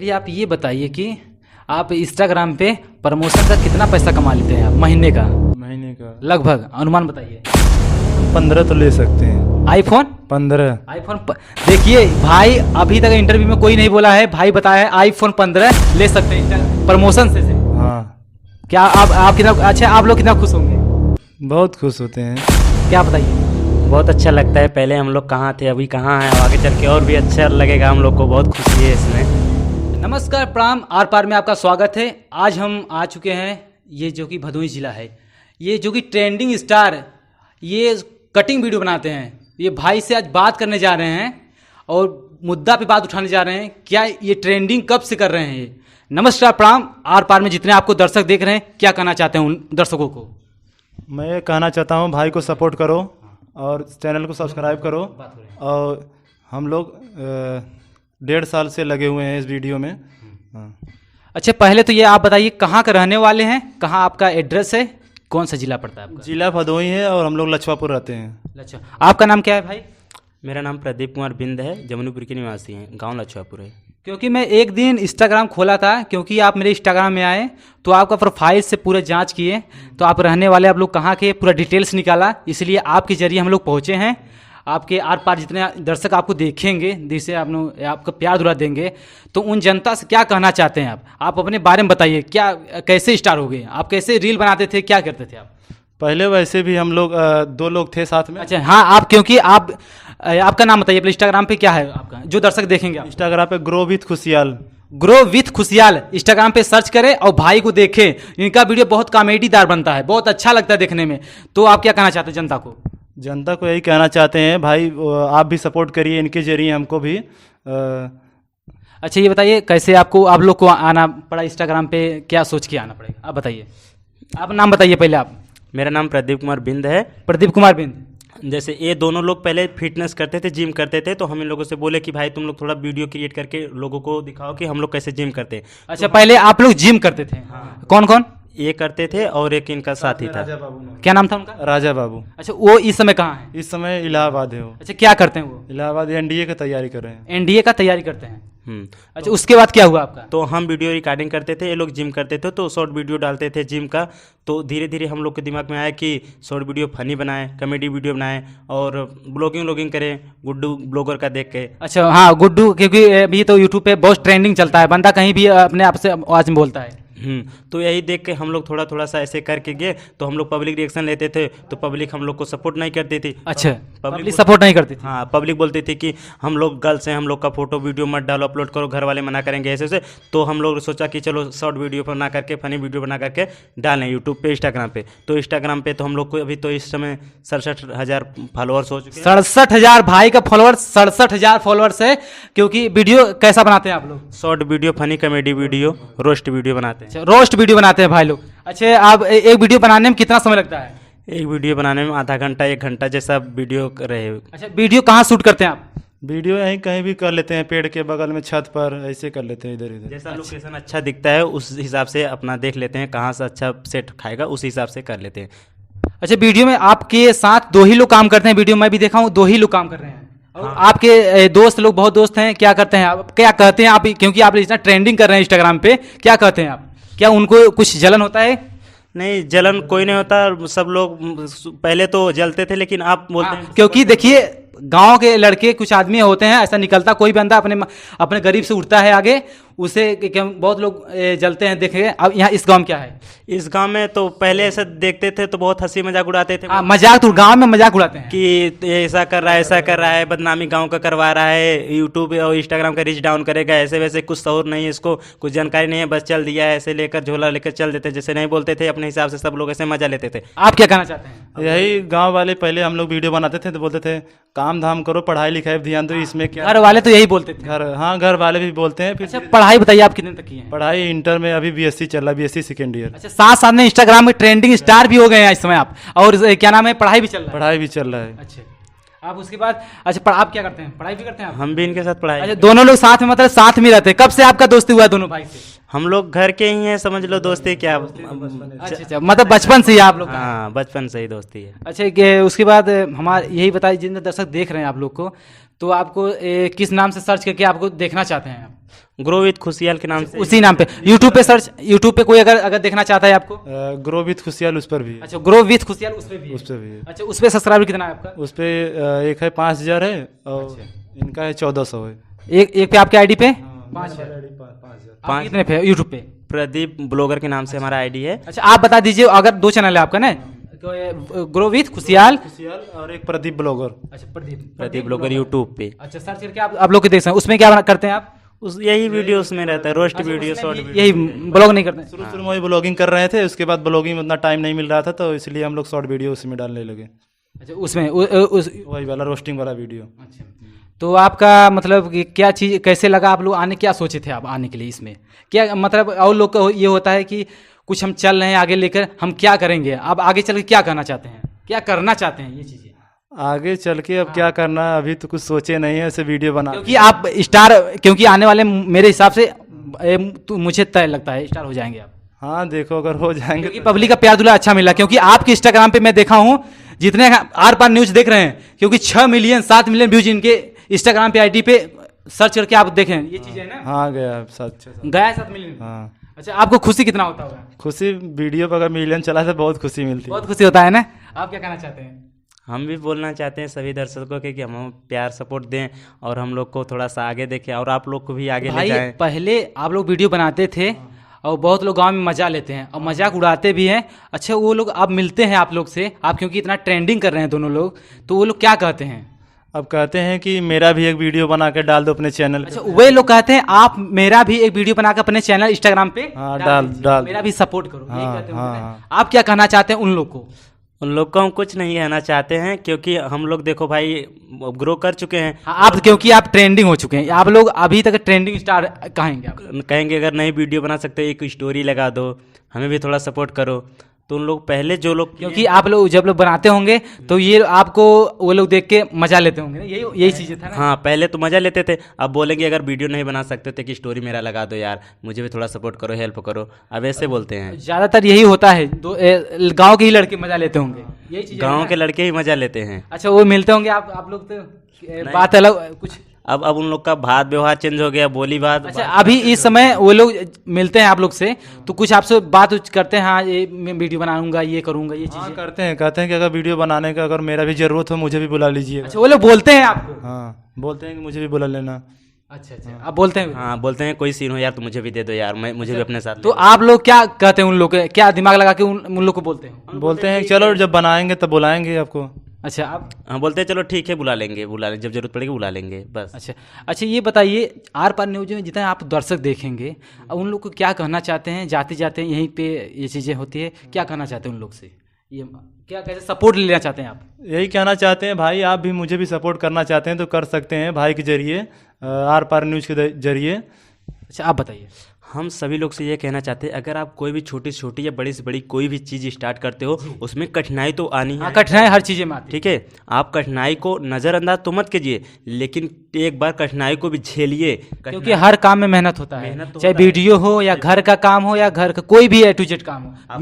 चलिए आप ये बताइए कि आप इंस्टाग्राम पे प्रमोशन का कितना पैसा कमा लेते हैं आप महीने का? महीने का लगभग अनुमान बताइए। 15 तो ले सकते हैं। आईफोन 15। देखिए भाई, अभी तक इंटरव्यू में कोई नहीं बोला है, भाई बताया है आईफोन 15 ले सकते हैं प्रमोशन से। हाँ। क्या आप कितना अच्छा, आप लोग कितना खुश होंगे? बहुत खुश होते हैं। क्या बताइए? बहुत अच्छा लगता है। पहले हम लोग कहाँ थे, अभी कहाँ हैं, आगे चल के और भी अच्छा लगेगा हम लोग को। बहुत खुशी है इसमें। नमस्कार, प्रणाम, आर पार में आपका स्वागत है। आज हम आ चुके हैं, ये जो कि भदोही जिला है, ये जो कि ट्रेंडिंग स्टार, ये कटिंग वीडियो बनाते हैं। ये भाई से आज बात करने जा रहे हैं और मुद्दा पे बात उठाने जा रहे हैं। क्या ये ट्रेंडिंग कब से कर रहे हैं ये? नमस्कार, प्रणाम, आर पार में जितने आपको दर्शक देख रहे हैं, क्या कहना चाहते हैं उन दर्शकों को? मैं ये कहना चाहता हूँ, भाई को सपोर्ट करो और चैनल को सब्सक्राइब करो। और हम लोग 1.5 साल से लगे हुए हैं इस वीडियो में। हाँ। अच्छा, पहले तो ये आप बताइए कहाँ का रहने वाले हैं, कहाँ आपका एड्रेस है, कौन सा जिला पड़ता है आपका? जिला भदोही है और हम लोग लछवापुर रहते हैं। अच्छा, आपका नाम क्या है भाई? मेरा नाम प्रदीप कुमार बिंद है, जमुनीपुर के निवासी हैं, गांव लछवापुर है। क्योंकि मैं एक दिन इंस्टाग्राम खोला था, क्योंकि आप मेरे इंस्टाग्राम में आए तो आपका प्रोफाइल से पूरा जांच किए, तो आप रहने वाले आप लोग कहाँ के पूरा डिटेल्स निकाला, इसलिए आपके जरिए हम लोग पहुँचे हैं। आपके आर पार जितने दर्शक आपको देखेंगे, जिससे आपका प्यार दुलार देंगे, तो उन जनता से क्या कहना चाहते हैं आप अपने बारे में बताइए। क्या कैसे स्टार हो गए आप? कैसे रील बनाते थे, क्या करते थे आप? पहले वैसे भी हम लोग 2 लोग थे साथ में। अच्छा हाँ, आप क्योंकि आपका नाम बताइए इंस्टाग्राम पे, क्या है आपका जो दर्शक देखेंगे? आप इंस्टाग्राम पे grow with Khushiyal, grow with Khushiyal Instagram पे सर्च करें और भाई को देखें। इनका वीडियो बहुत कॉमेडीदार बनता है, बहुत अच्छा लगता है देखने में। तो आप क्या कहना चाहते हैं जनता को? जनता को यही कहना चाहते हैं, भाई आप भी सपोर्ट करिए इनके जरिए हमको भी। अच्छा ये बताइए, कैसे आप लोग को आना पड़ा इंस्टाग्राम पे, क्या सोच के आना पड़ेगा आप बताइए? आप नाम बताइए पहले आप। मेरा नाम प्रदीप कुमार बिंद है। प्रदीप कुमार बिंद। जैसे ये दोनों लोग पहले फिटनेस करते थे, जिम करते थे, तो हम इन लोगों से बोले कि भाई तुम लोग थोड़ा वीडियो क्रिएट करके लोगों को दिखाओ कि हम लोग कैसे जिम करते हैं। अच्छा, पहले आप लोग जिम करते थे? हाँ। कौन कौन? ये करते थे और एक इनका साथी था। राजा बाबू। क्या नाम था उनका? राजा बाबू। अच्छा, वो इस समय कहाँ है? इस समय इलाहाबाद है वो। अच्छा, क्या करते हैं वो? इलाहाबाद एनडीए की तैयारी कर रहे हैं। एनडीए का तैयारी करते हैं। अच्छा, उसके बाद क्या हुआ आपका? तो हम वीडियो रिकॉर्डिंग करते थे, ये लोग जिम करते थे, तो शॉर्ट वीडियो डालते थे जिम का। तो धीरे धीरे हम लोग के दिमाग में आया कि शॉर्ट वीडियो फनी बनाए, कॉमेडी वीडियो बनाए और ब्लॉगिंग करें गुड्डू ब्लॉगर का देख के। अच्छा हाँ, गुड्डू, क्योंकि अभी तो यूट्यूब पे बहुत ट्रेंडिंग चलता है, बंदा कहीं भी अपने आप से आवाज में बोलता है। तो यही देख के हम लोग थोड़ा थोड़ा सा ऐसे करके गए, तो हम लोग पब्लिक रिएक्शन लेते थे, तो पब्लिक हम लोग को सपोर्ट नहीं करती थी। अच्छा, पब्लिक सपोर्ट नहीं करती थी? हाँ, पब्लिक बोलती थी कि हम लोग गर्ल्स हैं, हम लोग का फोटो वीडियो मत डालो, अपलोड करो, घर वाले मना करेंगे ऐसे से। तो हम लोग सोचा कि चलो शॉर्ट वीडियो बना करके, फनी वीडियो बना करके डालें यूट्यूब पे, इंस्टाग्राम पे। तो इंस्टाग्राम पे तो हम लोग को अभी तो इस समय 67,000 फॉलोअर्स हो चुके हैं। 67,000 भाई का फॉलोअर्स, 67,000 फॉलोअर्स है। क्योंकि वीडियो कैसा बनाते हैं आप लोग? Short video, funny comedy video, roast video बनाते हैं। रोस्ट वीडियो बनाते हैं भाई लोग। अच्छा, आप एक वीडियो बनाने में कितना समय लगता है? एक वीडियो बनाने में आधा घंटा 1 घंटा जैसा वीडियो रहे। अच्छा, वीडियो कहाँ शूट करते हैं आप? वीडियो यहीं कहीं भी कर लेते हैं, पेड़ के बगल में, छत पर, ऐसे कर लेते हैं, इधर इधर जैसा लोकेशन अच्छा दिखता है उस हिसाब से अपना देख लेते हैं, कहाँ से अच्छा सेट खाएगा उस हिसाब से कर लेते हैं। अच्छा, वीडियो में आपके साथ 2 ही लोग काम करते हैं? वीडियो में भी देखा हूँ 2 ही लोग काम कर रहे हैं। और हाँ। आपके दोस्त लोग, बहुत दोस्त हैं, क्या करते हैं आप, क्या कहते हैं आप, क्योंकि आप इतना ट्रेंडिंग कर रहे हैं इंस्टाग्राम पे, क्या कहते हैं आप? क्या उनको कुछ जलन होता है? नहीं, जलन कोई नहीं होता। सब लोग पहले तो जलते थे, लेकिन आप बोलते हैं क्योंकि देखिए गांव के लड़के कुछ आदमी होते हैं, ऐसा निकलता कोई बंदा अपने गरीब से उठता है आगे, उसे बहुत लोग जलते हैं देखे। अब यहाँ इस गांव में क्या है? इस गांव में तो पहले ऐसा देखते थे तो बहुत हंसी मजाक उड़ाते थे। मजाक तो गांव में मजाक उड़ाते हैं कि ऐसा कर रहा है, ऐसा कर रहा है, बदनामी गांव का करवा रहा है, यूट्यूब और इंस्टाग्राम का रीच डाउन करेगा, ऐसे वैसे। कुछ शऊर नहीं है इसको, कुछ जानकारी नहीं है, बस चल दिया है, ऐसे लेकर झोला लेकर चल देते, जैसे नहीं बोलते थे अपने हिसाब से, सब लोग ऐसे मजा लेते थे। आप क्या कहना चाहते हैं? यही गांव वाले पहले हम लोग वीडियो बनाते थे तो बोलते थे काम धाम करो, पढ़ाई लिखाई पे ध्यान दो, इसमें क्या। घर वाले तो यही बोलते थे? घर वाले भी बोलते हैं। फिर अच्छा, पढ़ाई बताइए आप कितने तक की है? पढ़ाई इंटर में अभी बीएससी चल रहा है, बीएससी सेकेंड ईयर। अच्छा, साथ साथ में इंस्टाग्राम में ट्रेंडिंग स्टार भी हो गए हैं इस समय आप, और क्या नाम है, पढ़ाई भी चल रहा है? पढ़ाई भी चल रहा है। अच्छा, आप उसके बाद, अच्छा आप क्या करते हैं? पढ़ाई भी करते हैं आप? हम भी इनके साथ पढ़ाई। अच्छा, दोनों लोग साथ में, मतलब साथ में रहते हैं। कब से आपका दोस्ती हुआ है दोनों भाई से? हम लोग घर के ही हैं, समझ लो दोस्ती क्या। अच्छा, मतलब बचपन से ही आप लोग का? हाँ, बचपन से ही दोस्ती है। अच्छा, उसके बाद हमारे यही बताइए, जिन दर्शक देख रहे हैं आप लोग को, तो आपको किस नाम से सर्च करके आपको देखना चाहते हैं आप? ग्रो विथ खुशियाल के नाम से। उसी नाम पे यूट्यूब पे सर्च, यूट्यूब पे कोई अगर देखना चाहता है आपको? ग्रो विथ खुशियाल उस पर भी है। अच्छा, ग्रो विथ खुशियाल उस पे भी है? उस पर भी है। अच्छा, उस पे सब्सक्राइबर कितना है आपका? उस पर एक है 5000 है और इनका है 1400 है। एक पे आपके आईडी पे 5000। 5000। आप कितने पे यूट्यूब पे? प्रदीप ब्लॉगर के नाम से हमारा आईडी है। अच्छा, आप बता दीजिए, अगर 2 चैनल है आपका ना, ग्रो विथ खुशियाल और एक प्रदीप ब्लॉगर। अच्छा, प्रदीप ब्लॉगर यूट्यूब पे। अच्छा, सर्च करके आप लोग देख सकते हैं। उसमें क्या करते हैं आप? उस यही वीडियो उसमें रहता है, रोस्ट वीडियो, शॉर्ट वीडियो। यही ब्लॉग नहीं करते हैं? शुरू शुरू में वही ब्लॉगिंग कर रहे थे, उसके बाद ब्लॉगिंग में उतना टाइम नहीं मिल रहा था, तो इसलिए हम लोग शॉर्ट वीडियो उसमें डालने लगे। अच्छा, उसमें वही वाला रोस्टिंग वाला वीडियो। अच्छा, तो आपका मतलब कि क्या चीज़ कैसे लगा? आप लोग आने, क्या सोचे थे आप आने के लिए इसमें? क्या मतलब, और लोग का ये होता है कि कुछ हम चल रहे हैं आगे लेकर, हम क्या करेंगे, आप आगे चल के क्या करना चाहते हैं, क्या करना चाहते हैं, ये चीज़ें आगे चल के अब क्या करना है, अभी तो कुछ सोचे नहीं है, ऐसे वीडियो बना। क्योंकि आप स्टार, क्योंकि आने वाले मेरे हिसाब से तो मुझे तय लगता है स्टार हो जाएंगे आप। हाँ, देखो अगर हो जाएंगे क्योंकि पब्लिक का प्यार दुला अच्छा मिला, क्योंकि आपके इंस्टाग्राम पे मैं देखा हूँ, जितने आर पार न्यूज़ देख रहे हैं, क्योंकि 6 मिलियन 7 मिलियन व्यूज इनके इंस्टाग्राम पे आईडी पे सर्च करके आप देखें, ये चीज़ें है ना? हाँ, गया 7 गया 7 मिलियन। हाँ। अच्छा, आपको खुशी कितना होता होगा? खुशी वीडियो पर अगर मिलियन चला तो बहुत खुशी मिलती है। बहुत खुशी होता है ना? आप क्या कहना चाहते हैं? हम भी बोलना चाहते हैं सभी दर्शकों के कि हम प्यार सपोर्ट दें और हम लोग को थोड़ा सा आगे देखें और आप लोग को भी आगे ले भाई, जाएं। पहले आप लोग वीडियो बनाते थे और बहुत लोग गांव में मजा लेते हैं और मजाक उड़ाते भी हैं। अच्छा, वो लोग अब मिलते हैं आप लोग से, आप क्योंकि इतना ट्रेंडिंग कर रहे हैं दोनों लोग, तो वो लोग क्या कहते हैं? अब कहते हैं कि मेरा भी एक वीडियो बना के डाल दो अपने चैनल पे। अच्छा, वे लोग कहते हैं आप मेरा भी एक वीडियो बनाकर अपने चैनल इंस्टाग्राम पे हाँ, दीजिए, डाल मेरा भी सपोर्ट करो, यही हाँ, कहते हैं हाँ, उन्हें। हाँ। आप क्या कहना चाहते हैं उन लोग को? उन लोग को हम कुछ नहीं कहना चाहते हैं, क्योंकि हम लोग देखो भाई ग्रो कर चुके हैं। हाँ, आप क्योंकि आप ट्रेंडिंग हो चुके हैं, आप लोग अभी तक ट्रेंडिंग स्टार कहेंगे आप। कहेंगे अगर नई वीडियो बना सकते एक स्टोरी लगा दो, हमें भी थोड़ा सपोर्ट करो। तो उन लोग पहले जो लोग, क्योंकि आप लोग जब लोग बनाते होंगे तो ये आपको वो लोग देख के मजा लेते होंगे ना, यही चीजें था ना? हाँ, पहले तो मजा लेते थे, अब बोलेंगे अगर वीडियो नहीं बना सकते थे कि स्टोरी मेरा लगा दो यार, मुझे भी थोड़ा सपोर्ट करो, हेल्प करो, अब ऐसे बोलते हैं। ज्यादातर यही होता है, गांव के ही लड़के मजा लेते होंगे, यही चीजें गाँव है के ना? लड़के ही मजा लेते हैं। अच्छा, वो मिलते होंगे आप लोग तो बात अलग कुछ। अब उन लोग का बात व्यवहार चेंज हो गया, बोली बात। अच्छा, अभी इस समय वो लोग मिलते हैं आप लोग से तो कुछ आपसे बात करते हैं? हाँ, ये मैं वीडियो बनाऊंगा, ये करूंगा, ये हाँ, चीजें करते हैं, कहते हैं कि अगर वीडियो बनाने का अगर मेरा भी जरूरत हो मुझे भी बुला लीजिए। अच्छा, वो लोग बोलते हैं आपको? हाँ, बोलते हैं कि मुझे भी बुला लेना। अच्छा, आप बोलते हैं? हाँ, बोलते हैं कोई सीन हो यार तो मुझे भी दे दो यार, मुझे भी अपने साथ तो आप लोग क्या कहते हैं उन लोग के, क्या दिमाग लगा के उन लोग को बोलते हैं? बोलते हैं कि चलो जब बनाएंगे तब बुलाएंगे आपको। अच्छा, आप हाँ, बोलते हैं चलो ठीक है, बुला लेंगे जब जरूरत पड़ेगी बुला लेंगे बस। अच्छा, ये बताइए, आर पार न्यूज में जितने आप दर्शक देखेंगे, अब उन लोग को क्या कहना चाहते हैं? जाते जाते यहीं पे ये चीज़ें होती है, क्या कहना चाहते हैं उन लोग से? ये क्या कैसे सपोर्ट लेना चाहते हैं आप? यही कहना चाहते हैं भाई, आप भी मुझे भी सपोर्ट करना चाहते हैं तो कर सकते हैं भाई के जरिए, आर पार न्यूज़ के जरिए। अच्छा, आप बताइए। हम सभी लोग से ये कहना चाहते हैं अगर आप कोई भी छोटी से छोटी या बड़ी से बड़ी कोई भी चीज़ स्टार्ट करते हो उसमें कठिनाई तो आनी है। हाँ, कठिनाई हर चीज़ में आती है। ठीक है, आप कठिनाई को नज़रअंदाज तो मत कीजिए, लेकिन एक बार कठिनाई को भी झेलिए, क्योंकि हर काम में मेहनत होता है, मेहनत तो चाहे होता है। वीडियो हो या घर का काम हो या घर का कोई भी A to Z काम हो,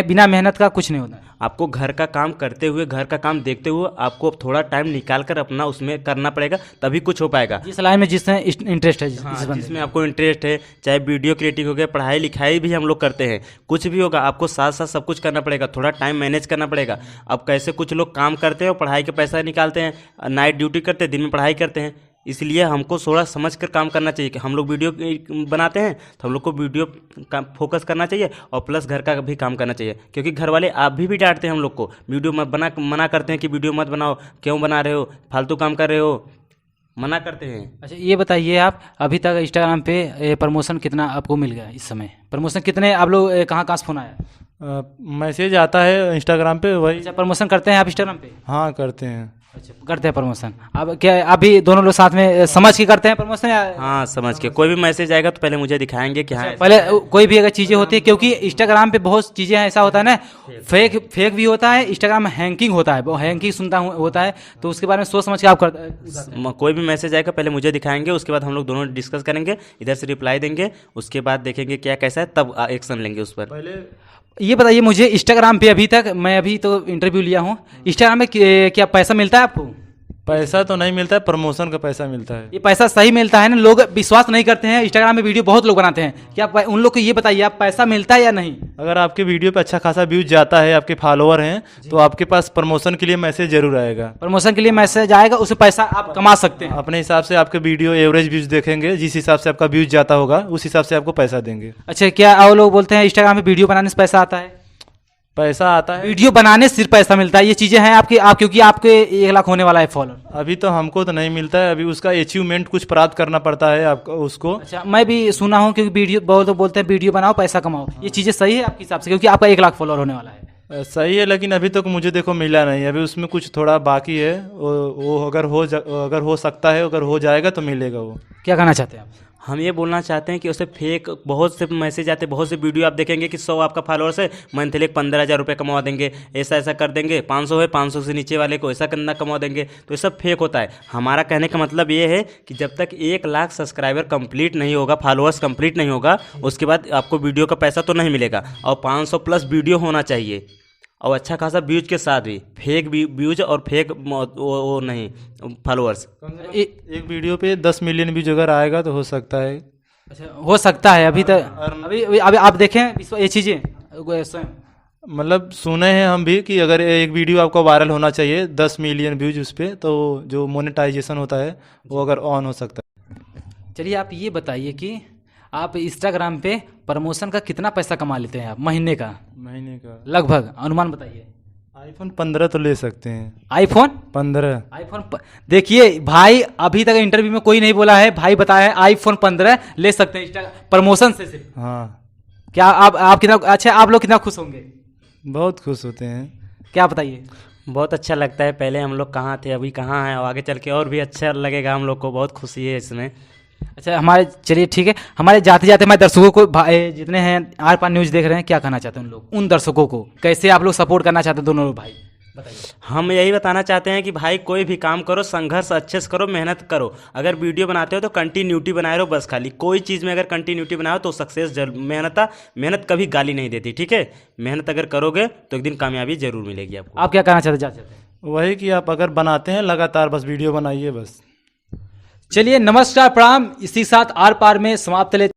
बिना मेहनत का कुछ नहीं होता। आपको घर का काम करते हुए, घर का काम देखते हुए आपको थोड़ा टाइम निकाल कर अपना उसमें करना पड़ेगा, तभी कुछ हो पाएगा। जिस लाइन में जिसमें इंटरेस्ट है, जिसमें आपको इंटरेस्ट है, चाहे वीडियो क्रिएटिव हो गया, पढ़ाई लिखाई भी हम लोग करते हैं, कुछ भी होगा आपको साथ साथ सब कुछ करना पड़ेगा, थोड़ा टाइम मैनेज करना पड़ेगा। अब कैसे कुछ लोग काम करते हैं और पढ़ाई का पैसा निकालते हैं, नाइट ड्यूटी करते हैं, दिन में पढ़ाई करते हैं, इसलिए हमको थोड़ा समझ कर काम करना चाहिए कि हम लोग वीडियो बनाते हैं तो हम लोग को वीडियो का फोकस करना चाहिए और प्लस घर का भी काम करना चाहिए, क्योंकि घर वाले आप भी डांटते हैं हम लोग को, वीडियो मत मना करते हैं कि वीडियो मत बनाओ, क्यों बना रहे हो, फालतू काम कर रहे हो, मना करते हैं। अच्छा, ये बताइए, आप अभी तक इंस्टाग्राम पे प्रमोशन कितना आपको मिल गया? इस समय प्रमोशन कितने आप लोग कहाँ से फोन आया? मैसेज आता है इंस्टाग्राम पे, वही। अच्छा, प्रमोशन करते हैं आप इंस्टाग्राम पे? हाँ, करते हैं। अच्छा, करते हैं प्रमोशन। अब क्या अभी दोनों लोग साथ में समझ के करते हैं प्रमोशन या हाँ समझ के, कोई भी मैसेज आएगा तो पहले मुझे दिखाएंगे कि हाँ पहले कोई भी अगर चीज़ें होती है, क्योंकि इंस्टाग्राम पे बहुत चीज़ें ऐसा होता है ना, फेक भी होता है, इंस्टाग्राम में हैंकिंग होता है, वो हैंकिंग होता है, तो उसके बारे में सोच समझ के आप कर कोई भी मैसेज आएगा पहले मुझे दिखाएंगे, उसके बाद हम लोग दोनों डिस्कस करेंगे, इधर से रिप्लाई देंगे, उसके बाद देखेंगे क्या कैसा है, तब एक्शन लेंगे उस पर। ये बताइए मुझे, इंस्टाग्राम पे अभी तक मैं अभी तो इंटरव्यू लिया हूँ, इंस्टाग्राम में क्या पैसा मिलता है आपको? पैसा तो नहीं मिलता है, प्रमोशन का पैसा मिलता है। ये पैसा सही मिलता है ना? लोग विश्वास नहीं करते हैं, इंस्टाग्राम में वीडियो बहुत लोग बनाते हैं, क्या उन लोग को ये बताइए आप पैसा मिलता है या नहीं? अगर आपके वीडियो पे अच्छा खासा व्यूज जाता है, आपके फॉलोअर हैं, तो आपके पास प्रमोशन के लिए मैसेज जरूर आएगा। प्रमोशन के लिए मैसेज आएगा, उससे पैसा आप कमा सकते हैं। अपने हिसाब से आपके वीडियो एवरेज व्यूज देखेंगे, जिस हिसाब से आपका व्यूज जाता होगा उस हिसाब से आपको पैसा देंगे। अच्छा, क्या और लोग बोलते हैं इंस्टाग्राम में वीडियो बनाने से पैसा आता है? पैसा आता है, वीडियो बनाने से सिर्फ पैसा मिलता है, ये चीजें हैं आपकी आप क्योंकि आपके 1 लाख होने वाला है फॉलोअर। अभी तो हमको तो नहीं मिलता है, अभी उसका अचीवमेंट कुछ प्राप्त करना पड़ता है आपको उसको। अच्छा, मैं भी सुना हूँ क्योंकि वीडियो बहुत लोग बोलते हैं वीडियो बनाओ पैसा कमाओ, ये चीजें सही है आपके हिसाब से? क्योंकि आपका 1 लाख फॉलोअर होने वाला है। सही है, लेकिन अभी तक मुझे देखो मिला नहीं, अभी उसमें कुछ थोड़ा बाकी है, वो अगर हो सकता है, अगर हो जाएगा तो मिलेगा वो। क्या कहना चाहते हैं आप? हम ये बोलना चाहते हैं कि उसे फेक बहुत से मैसेज आते हैं, बहुत से वीडियो आप देखेंगे कि 100 आपका फॉलोअर्स है, मंथली 15,000 रुपये कमा देंगे, ऐसा ऐसा कर देंगे, 500 है 500 से नीचे वाले को ऐसा करना कमा देंगे, तो ये सब फेक होता है। हमारा कहने का मतलब ये है कि जब तक 1 लाख सब्सक्राइबर कंप्लीट नहीं होगा, फॉलोअर्स कंप्लीट नहीं होगा, उसके बाद आपको वीडियो का पैसा तो नहीं मिलेगा, और 500 प्लस वीडियो होना चाहिए, और अच्छा खासा व्यूज के साथ भी, फेक व्यूज और फेक वो नहीं फॉलोअर्स। एक वीडियो पे 10 मिलियन व्यूज अगर आएगा तो हो सकता है। अच्छा, हो सकता है। अभी तक अभी आप देखें ये चीजें स्वयं मतलब सुने हैं हम भी कि अगर एक वीडियो आपको वायरल होना चाहिए 10 मिलियन व्यूज उस पर, तो जो मोनेटाइजेशन होता है वो अगर ऑन हो सकता है। चलिए आप ये बताइए कि आप इंस्टाग्राम पे प्रमोशन का कितना पैसा कमा लेते हैं आप महीने का? महीने का लगभग अनुमान बताइए। आईफोन 15 तो ले सकते हैं। आईफोन 15 देखिए भाई, अभी तक इंटरव्यू में कोई नहीं बोला है, भाई बताया है आईफोन 15 ले सकते हैं प्रमोशन से सिर्फ। हाँ, क्या आप कितना अच्छा, आप लोग कितना खुश होंगे? बहुत खुश होते हैं। क्या बताइए? बहुत अच्छा लगता है, पहले हम लोग कहाँ थे अभी कहाँ हैं, और आगे चल के और भी अच्छा लगेगा हम लोग को, बहुत खुशी है इसमें। अच्छा हमारे, चलिए ठीक है, हमारे जाते जाते मैं दर्शकों को जितने हैं आर पार न्यूज़ देख रहे हैं, क्या कहना चाहते हैं उन लोग, उन दर्शकों को कैसे आप लोग सपोर्ट करना चाहते हैं दोनों लोग भाई बताइए। हम यही बताना चाहते हैं कि भाई कोई भी काम करो, संघर्ष अच्छे से करो, मेहनत करो। अगर वीडियो बनाते हो तो कंटिन्यूटी बनाए रहो बस, खाली कोई चीज़ में अगर कंटिन्यूटी बनाओ तो सक्सेस मेहनत कभी गाली नहीं देती, ठीक है? मेहनत अगर करोगे तो एक दिन कामयाबी जरूर मिलेगी आपको। आप क्या कहना चाहते हैं? वही कि आप अगर बनाते हैं लगातार बस वीडियो बनाइए बस। चलिए नमस्कार प्रणाम, इसी साथ आर पार में समाप्त ले